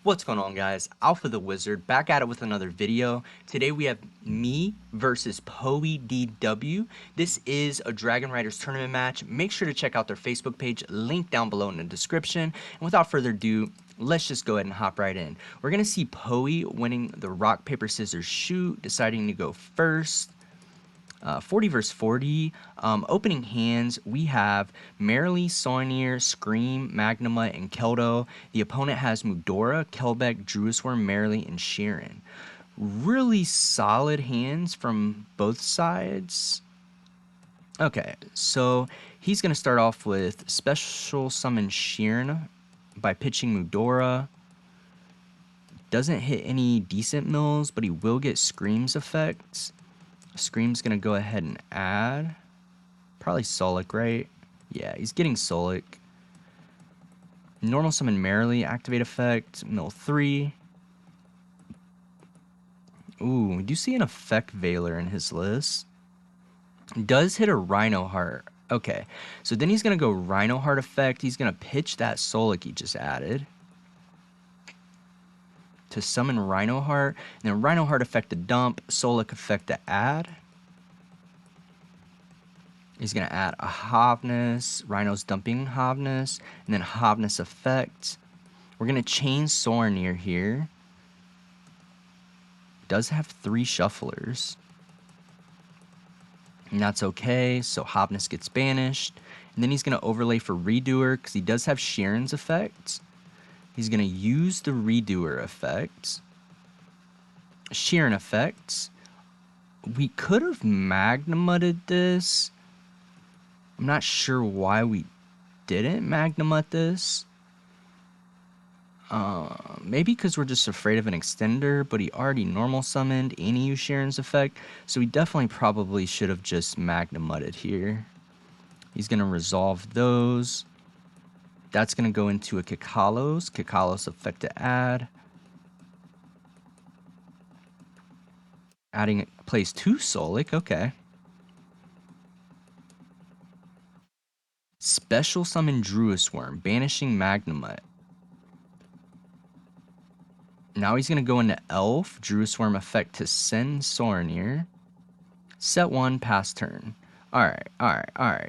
What's going on, guys? Alpha the Wizard back at it with another video. Today we have me versus PoeDW. This is a Dragonriders tournament match. Make sure to check out their Facebook page, link down below in the description. And without further ado, let's just go ahead and hop right in. We're going to see Poe winning the rock, paper, scissors, shoot, deciding to go first. 40 versus 40. Opening hands, we have Merrily, Saunier, Scream, Magnuma, and Keldo. The opponent has Mudora, Kelbeck, Druisworm, Merrily, and Sheeran. Really solid hands from both sides. Okay, so he's going to start off with Special Summon Sheeran by pitching Mudora. Doesn't hit any decent mills, but he will get Scream's effects. Scream's going to go ahead and add. Probably Solic, right? Yeah, he's getting Solic. Normal Summon Merrily, activate effect, mill 3. Ooh, we do see an effect Veiler in his list. Does hit a Rhino Heart. Okay, so then he's going to go Rhino Heart effect. He's going to pitch that Solic he just added to summon Rhino Heart, and then Rhino Heart effect to dump, Solic effect to add. He's going to add a Havnus, Rhino's dumping Havnus, and then Havnus effect. We're going to chain Saunier here. Does have 3 shufflers. And that's okay, so Havnus gets banished. And then he's going to overlay for Redoer, because he does have Sheeran's effect. He's going to use the Redoer effect. Sheeran effects. We could have Magnumutted this. I'm not sure why we didn't Magnumut this. Maybe because we're just afraid of an extender, but he already normal summoned and he used Sheeran's effect. So we definitely probably should have just Magnumutted here. He's going to resolve those. That's going to go into a Kikalos effect to add. Adding, plays 2 Solic, okay. Special Summon Druisworm, banishing Magnumut. Now he's going to go into Elf, Druisworm effect to send Saunier. Set 1, pass turn. Alright.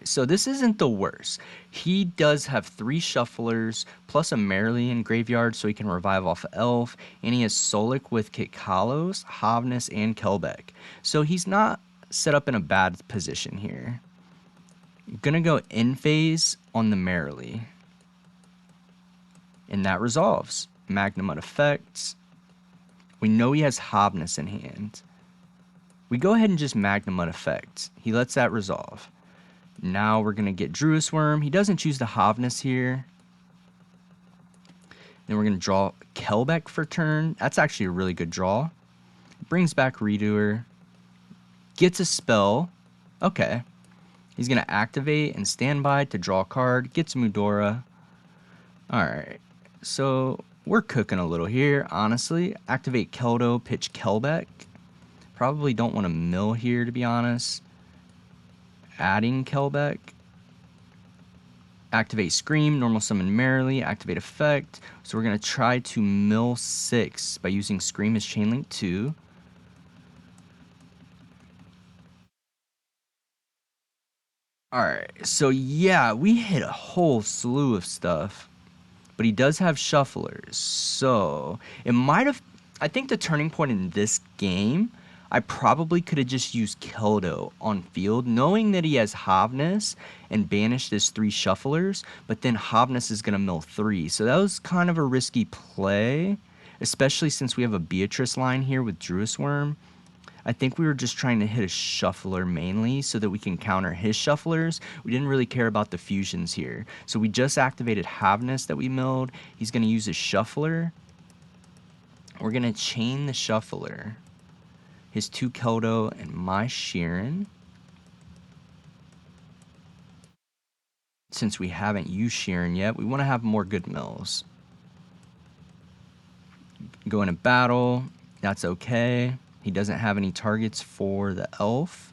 So this isn't the worst. He does have 3 shufflers plus a Merrily in graveyard, so he can revive off of Elf. And he has Solic with Kikalos, Havnus, and Kelbeck. So he's not set up in a bad position here. Gonna go in phase on the Merrily. And that resolves. Magnumut effects. We know he has Havnus in hand. We go ahead and just Magnumut effect. He lets that resolve. Now we're going to get Druisworm. He doesn't choose the Havnus here. Then we're going to draw Kelbeck for turn. That's actually a really good draw. Brings back Redoer. Gets a spell. Okay. He's going to activate and standby to draw a card. Gets Mudora. Alright. So we're cooking a little here, honestly. Activate Keldo, pitch Kelbeck. Probably don't want to mill here, to be honest. Adding Kelbeck. Activate Scream, normal summon Merrily, activate effect. So we're going to try to mill 6 by using Scream as Chainlink 2. Alright, so yeah, we hit a whole slew of stuff. But he does have shufflers. So it might have... I think the turning point in this game... I probably could have just used Keldo on field, knowing that he has Havnus and banished his 3 shufflers, but then Havnus is going to mill 3. So that was kind of a risky play, especially since we have a Beatrice line here with Druisworm. I think we were just trying to hit a shuffler mainly so that we can counter his shufflers. We didn't really care about the fusions here. So we just activated Havnus that we milled. He's going to use his shuffler. We're going to chain the shuffler. His 2 Keldo and my Sheeran. Since we haven't used Sheeran yet, we want to have more good mills. Go into battle. That's okay. He doesn't have any targets for the Elf.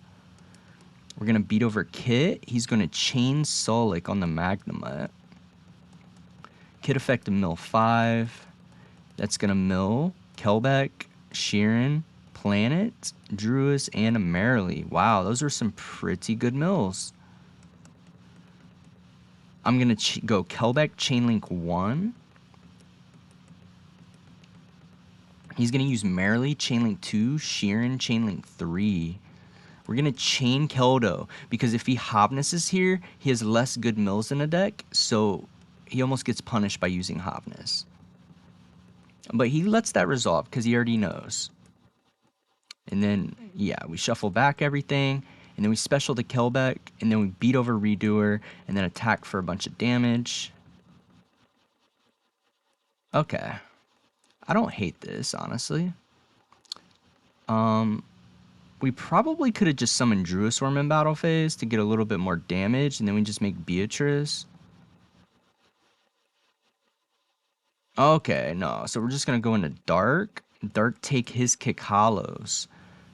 We're going to beat over Kit. He's going to chain Solic on the Magnumut. Kit effect to mill 5. That's going to mill Kelbeck, Sheeran, Planet, Druis, and a Merrily. Wow, those are some pretty good mills. I'm going to go Kelbeck, Chainlink 1. He's going to use Merrily, Chainlink 2, Sheeran, Chainlink 3. We're going to chain Keldo, because if he Hobnesses here, he has less good mills in the deck, so he almost gets punished by using Hobness. But he lets that resolve, because he already knows. And then, yeah, we shuffle back everything, and then we special to Kelbeck, and then we beat over Redoer, and then attack for a bunch of damage. Okay. I don't hate this, honestly. We probably could have just summoned Druisworm in battle phase to get a little bit more damage, and then we just make Beatrice. Okay, no. So we're just going to go into Dark. Dark take his Kick Hollows.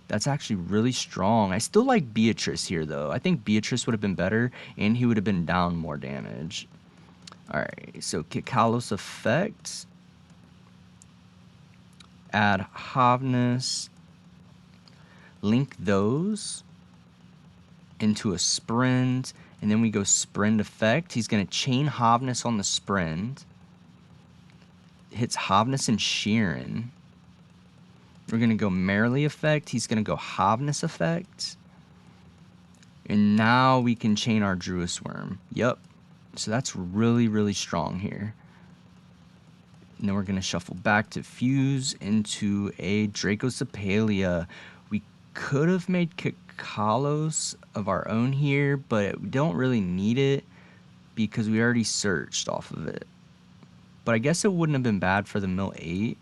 That's actually really strong. I still like Beatrice here, though. I think Beatrice would have been better, and he would have been down more damage. Alright, so Kick Hollows effect. Add Havness. Link those into a Sprint, and then we go Sprint effect. He's going to chain Havness on the Sprint. Hits Havness and Sheeran. We're going to go Merrily effect. He's going to go Havness effect. And now we can chain our Druisworm. Yep. So that's really, really strong here. And then we're going to shuffle back to Fuse into a Dracosepalia. We could have made Kikalos of our own here, but we don't really need it because we already searched off of it. But I guess it wouldn't have been bad for the Mill 8.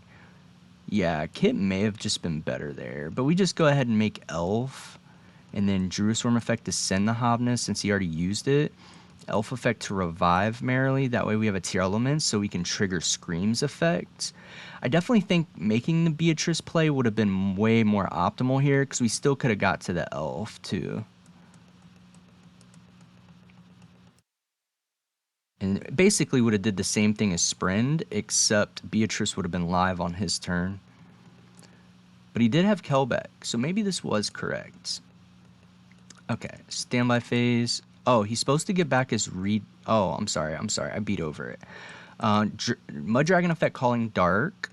Yeah, Kit may have just been better there. But we just go ahead and make Elf. And then Druisworm effect to send the Hobness since he already used it. Elf effect to revive Merrily. That way we have a Tearlaments so we can trigger Scream's effect. I definitely think making the Beatrice play would have been way more optimal here because we still could have got to the Elf too. And basically would have did the same thing as Sprint, except Beatrice would have been live on his turn. But he did have Kelbeck, so maybe this was correct. Okay, standby phase. Oh, he's supposed to get back his read. Oh, I'm sorry. I beat over it. Mud Dragon effect calling Dark.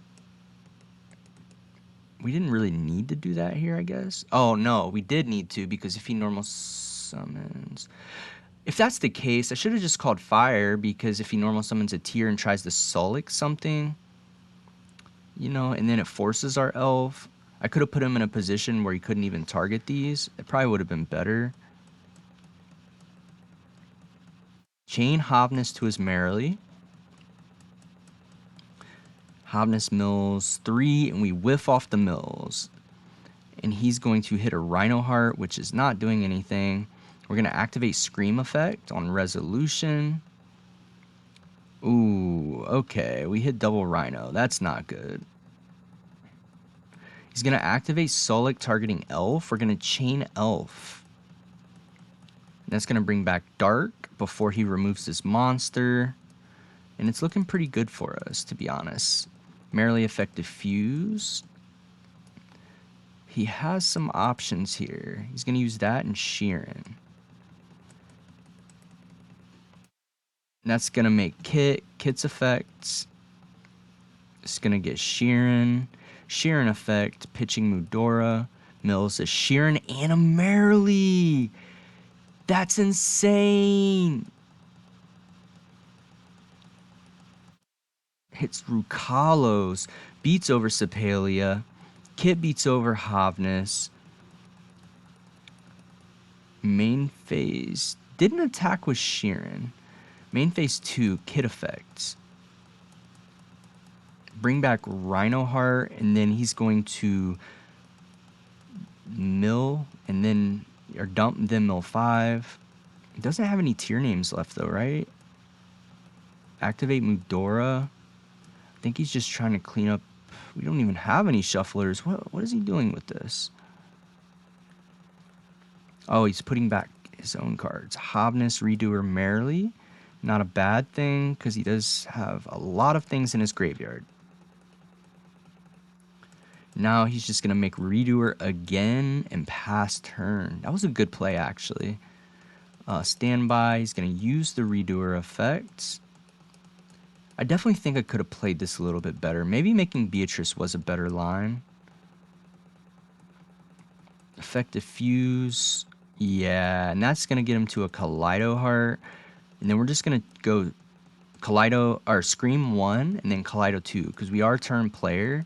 We didn't really need to do that here, I guess. Oh, no, we did need to because if he normal summons... If that's the case, I should have just called Fire because if he normal summons a tier and tries to Sullic something, you know, and then it forces our Elf. I could have put him in a position where he couldn't even target these. It probably would have been better. Chain Hobness to his Merrily. Hobness mills 3, and we whiff off the mills. And he's going to hit a Rhino Heart, which is not doing anything. We're going to activate Scream effect on Resolution. Ooh, okay. We hit double Rhino. That's not good. He's going to activate Solic targeting Elf. We're going to chain Elf. And that's going to bring back Dark before he removes this monster. And it's looking pretty good for us, to be honest. Merrily effective Fuse. He has some options here. He's going to use that and Sheeran. And that's going to make Kit's effects. It's going to get Sheeran. Sheeran effect, pitching Mudora. Mills a Sheeran and a Merrily. That's insane. Hits Rukalos. Beats over Sepalia. Kit beats over Havness. Main phase. Didn't attack with Sheeran. Main phase 2, Kit effects. Bring back Rhino Heart, and then he's going to mill, and then, or dump, then mill 5. He doesn't have any tier names left, though, right? Activate Mudora. I think he's just trying to clean up. We don't even have any shufflers. What is he doing with this? Oh, he's putting back his own cards. Hobness, Redoer, Merrily. Not a bad thing, because he does have a lot of things in his graveyard. Now he's just going to make Redoer again and pass turn. That was a good play, actually. Standby. He's going to use the Redoer effect. I definitely think I could have played this a little bit better. Maybe making Beatrice was a better line. Effective Fuse. Yeah, and that's going to get him to a Kaleido Heart. And then we're just going to go Kaleido, or Scream 1, and then Kaleido 2, because we are turn player.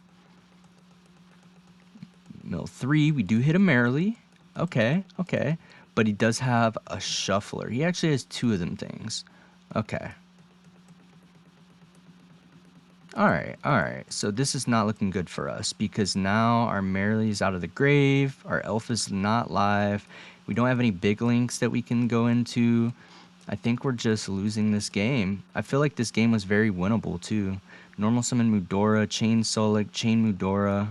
Mill 3, we do hit him merrily. Okay, okay. But he does have a Shuffler. He actually has 2 of them things. Okay. Alright. So this is not looking good for us, because now our merrily is out of the grave. Our elf is not live. We don't have any big links that we can go into. I think we're just losing this game. I feel like this game was very winnable too. Normal summon Mudora, chain Solik, chain Mudora.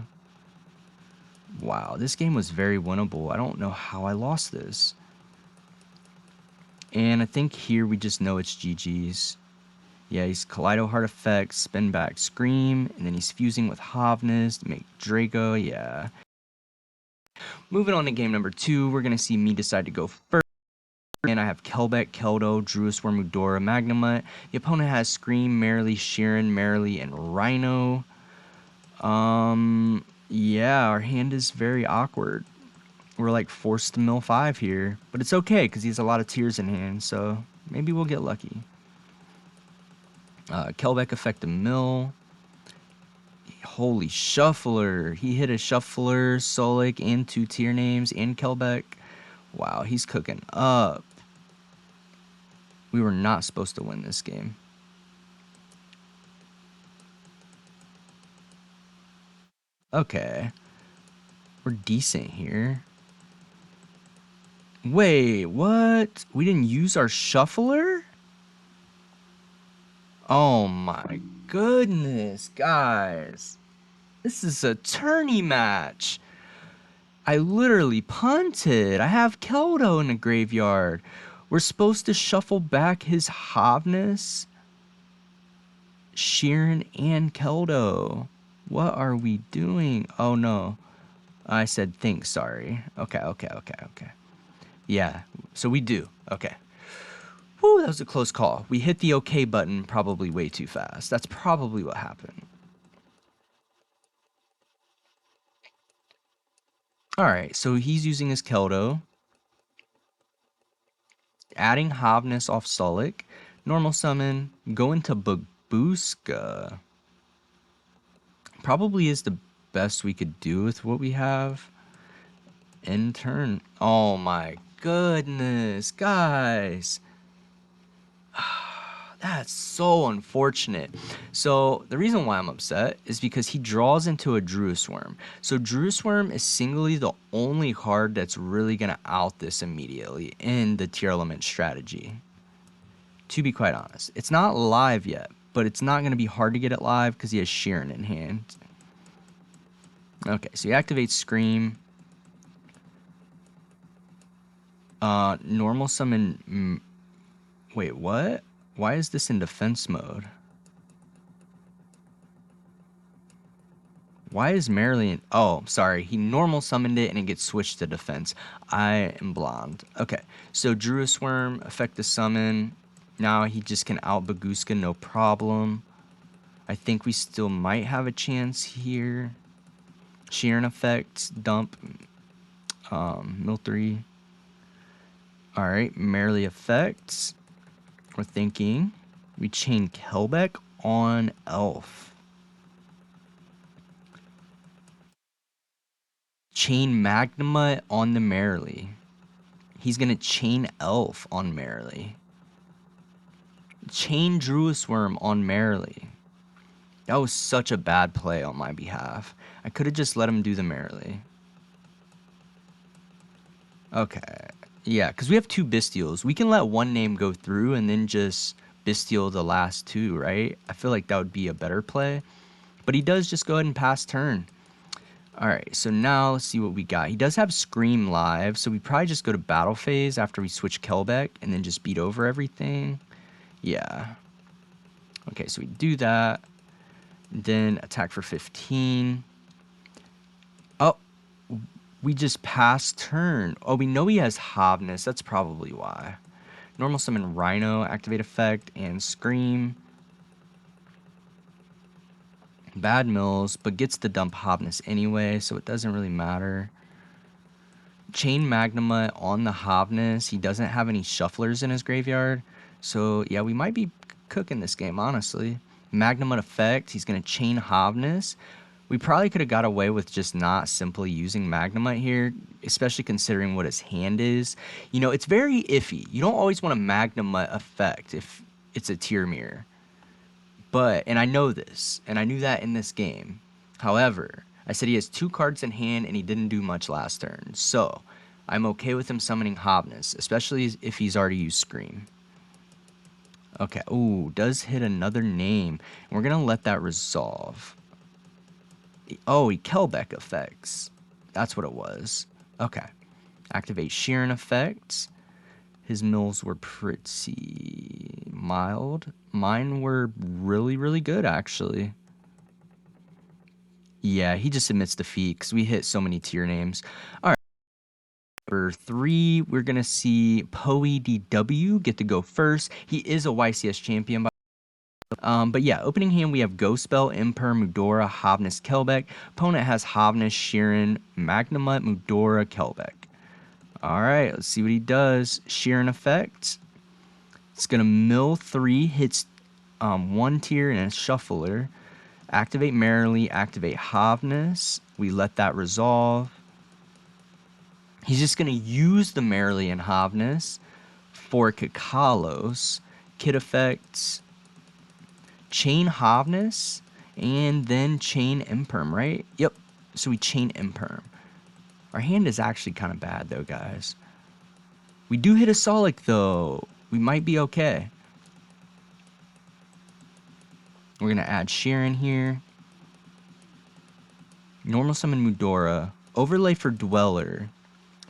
Wow, this game was very winnable. I don't know how I lost this. And I think here we just know it's GG's. Yeah, he's Kaleido Heart Effect, Spin Back Scream, and then he's fusing with Havness to make Draco, yeah. Moving on to game number 2, we're going to see me decide to go first. And I have Kelbeck, Keldo, Druisworm, Mudora, Magnemite. The opponent has Scream, Merrily, Sheeran, Merrily, and Rhino. Yeah, our hand is very awkward. We're like forced to mill 5 here. But it's okay, because he has a lot of tears in hand, so maybe we'll get lucky. Kelbeck effective mill. Holy Shuffler. He hit a Shuffler, Solik, and 2 tier names, and Kelbeck. Wow, he's cooking up. We were not supposed to win this game. Okay. We're decent here. Wait, what? We didn't use our Shuffler? Oh my goodness, guys. This is a tourney match. I literally punted. I have Keldo in the graveyard. We're supposed to shuffle back his Havness, Sheeran, and Keldo. What are we doing? Oh no. I said think, sorry. Okay. Yeah, so we do. Okay. Whew, that was a close call. We hit the OK button probably way too fast. That's probably what happened. Alright, so he's using his Keldo. Adding Havness off Sulik. Normal summon. Go into Babuska. Probably is the best we could do with what we have. End turn. Oh my goodness, guys. That's so unfortunate. So the reason why I'm upset is because he draws into a Druisworm. So Druisworm is singly the only card that's really going to out this immediately in the Tearlaments strategy. To be quite honest. It's not live yet, but it's not going to be hard to get it live because he has Sheeran in hand. Okay, so he activates Scream. Normal summon... Wait, what? Why is this in defense mode? Why is Marilyn... Oh, sorry. He normal summoned it and it gets switched to defense. I am blonde. Okay, so Druisworm, effect the summon. Now he just can out Baguska, no problem. I think we still might have a chance here. Sheeran effect, dump. Mill 3. Alright, Merrily effects. We're thinking we chain Kelbeck on Elf. Chain Magnemite on the Merrily. He's going to chain Elf on Merrily. Chain Druisworm on Merrily. That was such a bad play on my behalf. I could have just let him do the Merrily. Okay. Yeah, because we have 2 Bestials. We can let one name go through and then just Bestial the last 2, right? I feel like that would be a better play. But he does just go ahead and pass turn. Alright, so now let's see what we got. He does have Scream live, so we probably just go to battle phase after we switch Kelbeck and then just beat over everything. Yeah. Okay, so we do that. Then attack for 15. We just passed turn. Oh, we know he has Hobness. That's probably why. Normal summon Rhino, activate effect, and Scream. Bad mills, but gets to dump Hobness anyway, so it doesn't really matter. Chain Magnuma on the Hobness. He doesn't have any shufflers in his graveyard. So, yeah, we might be cooking this game, honestly. Magnuma effect. He's going to chain Hobness. We probably could have got away with just not simply using Magnemite here, especially considering what his hand is. You know, it's very iffy. You don't always want a Magnemite effect if it's a tier mirror. But, and I know this, and I knew that in this game. However, I said he has 2 cards in hand and he didn't do much last turn. So, I'm okay with him summoning Hobness, especially if he's already used Scream. Okay, ooh, does hit another name. We're going to let that resolve. Oh, he Kelbeck effects. That's what it was. Okay. Activate Sheeran effects. His mills were pretty mild. Mine were really, really good, actually. Yeah, he just admits defeat because we hit so many tier names. All right. Number 3, we're going to see PoeDW get to go first. He is a YCS champion. But yeah, opening hand, we have Ghost Spell, Imperm, Mudora, Hobness, Kelbeck. Opponent has Hobness, Sheeran, Magnamut, Mudora, Kelbeck. Alright, let's see what he does. Sheeran effect. It's going to mill 3, hits 1 tier and a shuffler. Activate Merrily, activate Hobness. We let that resolve. He's just going to use the Merrily and Hobness for Kakalos. Kit effects. Chain Hobness, and then chain Imperm, right? Yep. So we chain Imperm. Our hand is actually kind of bad, though, guys. We do hit a Solic, though. We might be okay. We're going to add Sheeran here. Normal summon Mudora. Overlay for Dweller.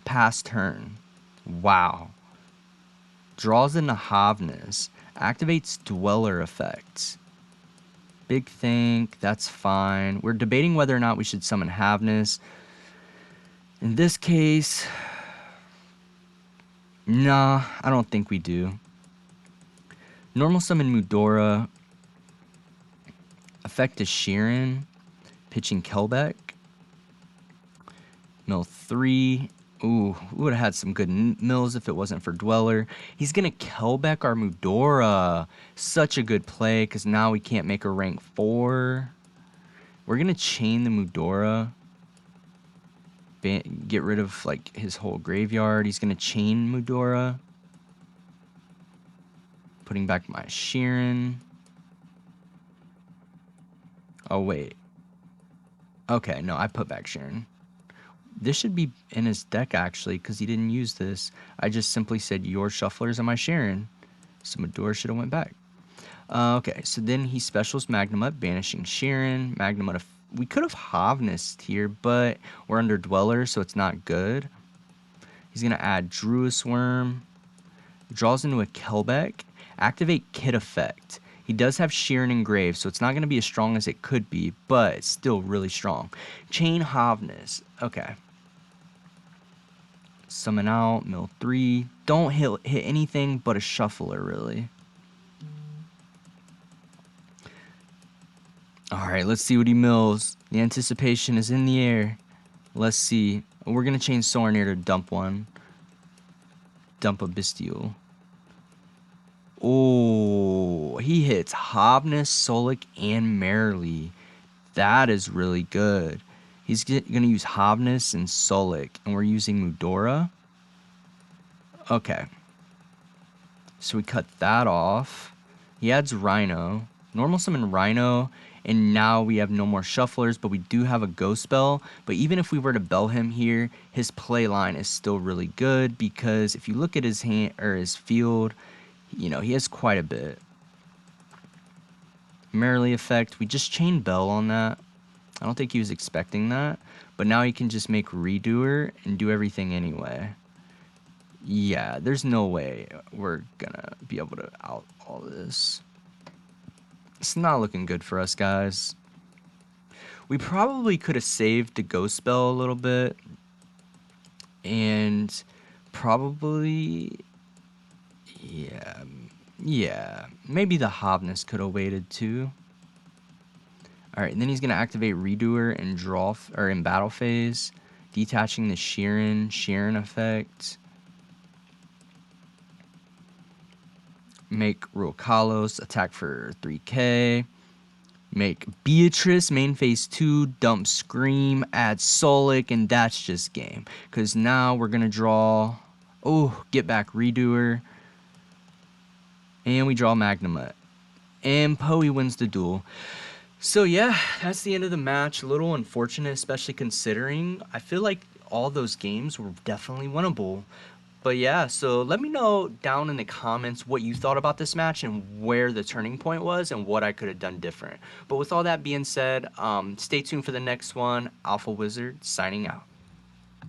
Pass turn. Wow. Draws into Hobness. Activates Dweller effects. Big think, that's fine. We're debating whether or not we should summon Havness. In this case, nah, I don't think we do. Normal summon Mudora. Effect is Sheeran. Pitching Kelbeck. Mill 3. Ooh, we would have had some good mills if it wasn't for Dweller. He's going to Kelbeck our Mudora. Such a good play because now we can't make a rank 4. We're going to chain the Mudora. Get rid of like his whole graveyard. He's going to chain Mudora. Putting back my Sheeran. Oh, wait. Okay, no, I put back Sheeran. This should be in his deck, actually, because he didn't use this. I just simply said, your shufflers and my Sheeran. So Mudora should have went back. Okay, so then he specials Magnamut, banishing Sheeran. Magnamut, we could have Havnessed here, but we're under Dweller, so it's not good. He's going to add Druis Worm. Draws into a Kelbeck. Activate Kit effect. He does have Sheeran engraved, so it's not going to be as strong as it could be, but it's still really strong. Chain Havness. Okay. Summon out, mill 3. Don't hit anything but a shuffler, really. Alright, let's see what he mills. The anticipation is in the air. Let's see. We're going to chain Soarnir to dump one. Dump a Bestial. Oh, he hits Hobness, Solic, and Merrily. That is really good. He's going to use Hobness and Solic, and we're using Mudora. Okay. So we cut that off. He adds Rhino. Normal summon Rhino, and now we have no more shufflers, but we do have a Ghost Spell. But even if we were to bell him here, his play line is still really good because if you look at his hand or his field, you know, he has quite a bit. Merrily effect, we just chained Bell on that. I don't think he was expecting that, but now he can just make Redoer and do everything anyway. Yeah, there's no way we're gonna be able to out all this. It's not looking good for us, guys. We probably could have saved the Ghost Spell a little bit. And probably, yeah, maybe the Hobness could have waited too. All right, and then he's gonna activate Redoer and draw, or in battle phase, detaching the Sheeran effect. Make Ruokalos attack for 3k. Make Beatrice main phase 2, dump Scream, add Solic, and that's just game. Because now we're gonna draw, get back Redoer. And we draw Magnemite. And Poe wins the duel. So yeah, that's the end of the match. A little unfortunate, especially considering I feel like all those games were definitely winnable. But yeah, so let me know down in the comments what you thought about this match and where the turning point was and what I could have done different. But with all that being said, stay tuned for the next one. Alpha Wizard signing out.